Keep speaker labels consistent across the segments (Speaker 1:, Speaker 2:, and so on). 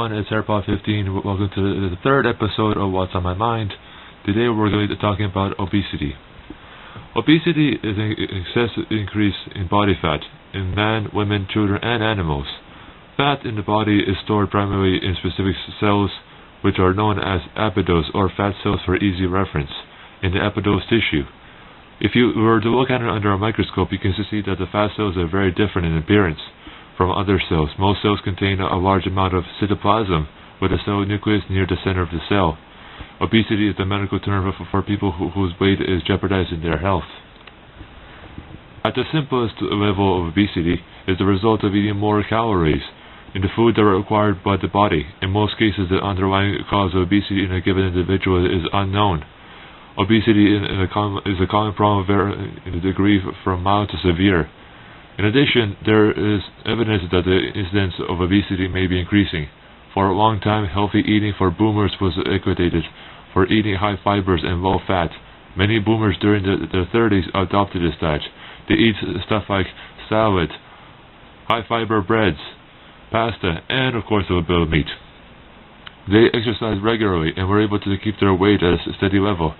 Speaker 1: everyone, it's AirPod15. Welcome to the third episode of What's on My Mind. Today we're going to be talking about obesity. Obesity is an excessive increase in body fat in men, women, children, and animals. Fat in the body is stored primarily in specific cells, which are known as adipose or fat cells for easy reference, in the adipose tissue. If you were to look at it under a microscope, you can see that the fat cells are very different in appearance from other cells. Most cells contain a large amount of cytoplasm, with a cell nucleus near the center of the cell. Obesity is the medical term for people whose weight is jeopardizing their health. At the simplest level of obesity is the result of eating more calories in the food that are required by the body. In most cases, the underlying cause of obesity in a given individual is unknown. Obesity is a common problem in the degree from mild to severe. In addition, there is evidence that the incidence of obesity may be increasing. For a long time, healthy eating for boomers was equated for eating high fibers and low fat. Many boomers during their 30s adopted this diet. They eat stuff like salad, high fiber breads, pasta, and of course a little bit of meat. They exercised regularly and were able to keep their weight at a steady level.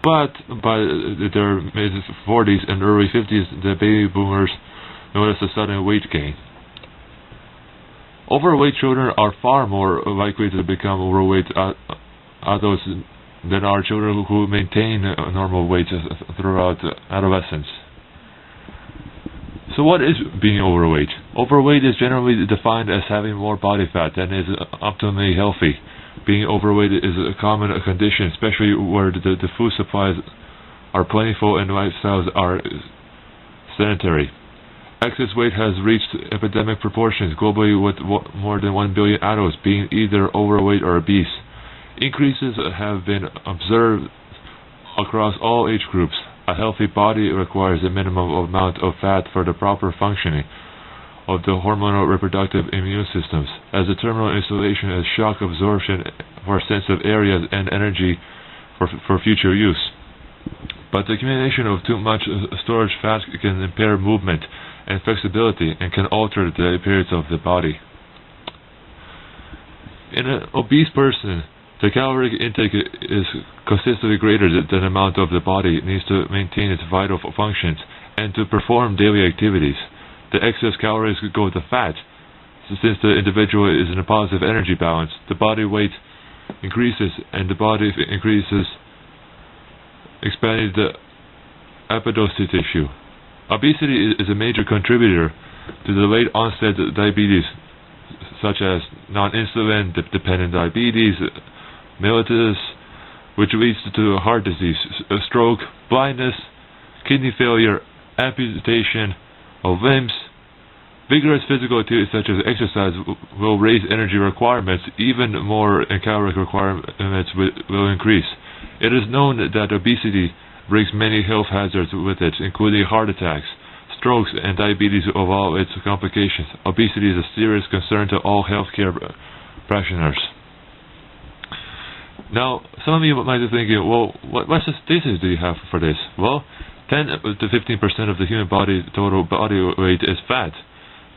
Speaker 1: But by their mid-40s and early 50s, the baby boomers noticed a sudden weight gain. Overweight children are far more likely to become overweight adults than are children who maintain normal weight throughout adolescence. So what is being overweight? Overweight is generally defined as having more body fat than is optimally healthy. Being overweight is a common condition, especially where the food supplies are plentiful and lifestyles are sedentary. Excess weight has reached epidemic proportions globally, with more than 1 billion adults being either overweight or obese. Increases have been observed across all age groups. A healthy body requires a minimum amount of fat for the proper functioning of the hormonal reproductive immune systems, as the terminal installation as shock absorption for sensitive areas and energy for future use. But the accumulation of too much storage fat can impair movement and flexibility and can alter the appearance of the body. In an obese person, the caloric intake is consistently greater than the amount of the body needs to maintain its vital functions and to perform daily activities. The excess calories go to fat. Since the individual is in a positive energy balance, the body weight increases and the body increases, expanding the adipose tissue. Obesity is a major contributor to the late onset diabetes, such as non-insulin dependent diabetes, mellitus, which leads to heart disease, stroke, blindness, kidney failure, amputation of limbs. Vigorous physical activity such as exercise will raise energy requirements even more, and caloric requirements will increase. It is known that obesity brings many health hazards with it, including heart attacks, strokes, and diabetes of all its complications. Obesity is a serious concern to all healthcare practitioners. Now, some of you might be thinking, well, what statistics do you have for this? Well, 10 to 15% of the human body's total body weight is fat.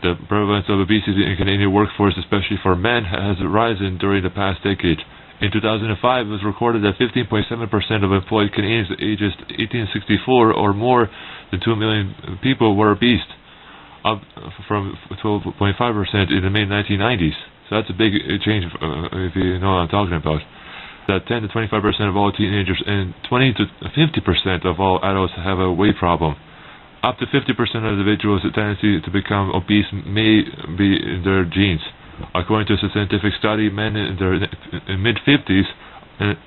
Speaker 1: The prevalence of obesity in the Canadian workforce, especially for men, has risen during the past decade. In 2005, it was recorded that 15.7% of employed Canadians ages 1864 or more than 2 million people were obese, up from 12.5% in the mid-1990s. So that's a big change if you know what I'm talking about. That 10 to 25% of all teenagers and 20 to 50% of all adults have a weight problem. Up to 50% of individuals' tendency to become obese may be in their genes. According to a scientific study, men in their mid-50s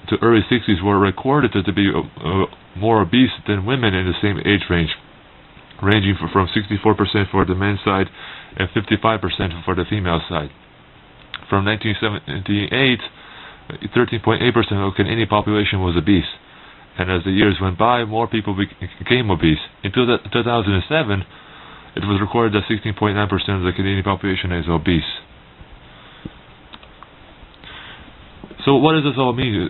Speaker 1: to early 60s were recorded to be more obese than women in the same age range, ranging from 64% for the men's side and 55% for the female side. From 1978, 13.8% of the Canadian population was obese, and as the years went by, more people became obese. In 2007, it was recorded that 16.9% of the Canadian population is obese. So what does this all mean?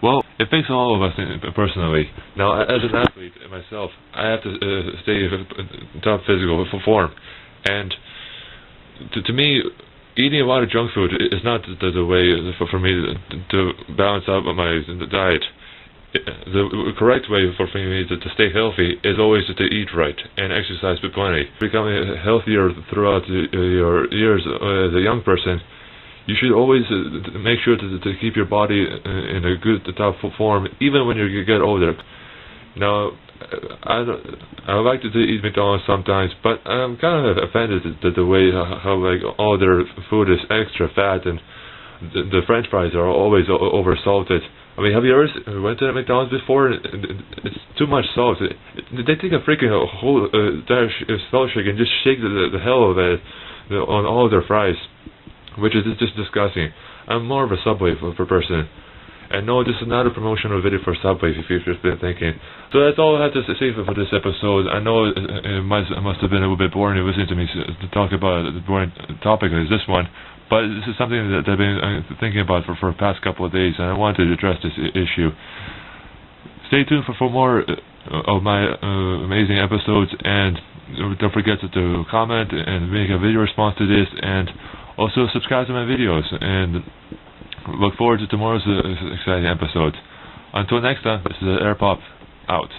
Speaker 1: Well, it affects all of us personally. Now, as an athlete myself, I have to stay in top physical form, and to me, eating a lot of junk food is not the way for me to balance out my diet. The correct way for me to stay healthy is always to eat right and exercise plenty. Becoming healthier throughout your years as a young person, you should always make sure to keep your body in a good top form, even when you get older. Now, I like to eat McDonald's sometimes, but I'm kind of offended at the way how like all their food is extra fat and the French fries are always over salted. I mean, have you ever went to McDonald's before? It's too much salt. They take a freaking whole dash of salt shake and just shake the hell of it on all of their fries, which is just disgusting. I'm more of a Subway for person. And no, this is not a promotional video for Subway, if you've just been thinking. So that's all I have to say for this episode. I know it must have been a little bit boring to listen to me to talk about a boring topic as this one, but this is something that I've been thinking about for the past couple of days, and I wanted to address this issue. Stay tuned for more of my amazing episodes, and don't forget to comment and make a video response to this, and also subscribe to my videos, and look forward to tomorrow's exciting episode. Until next time, this is AirPop out.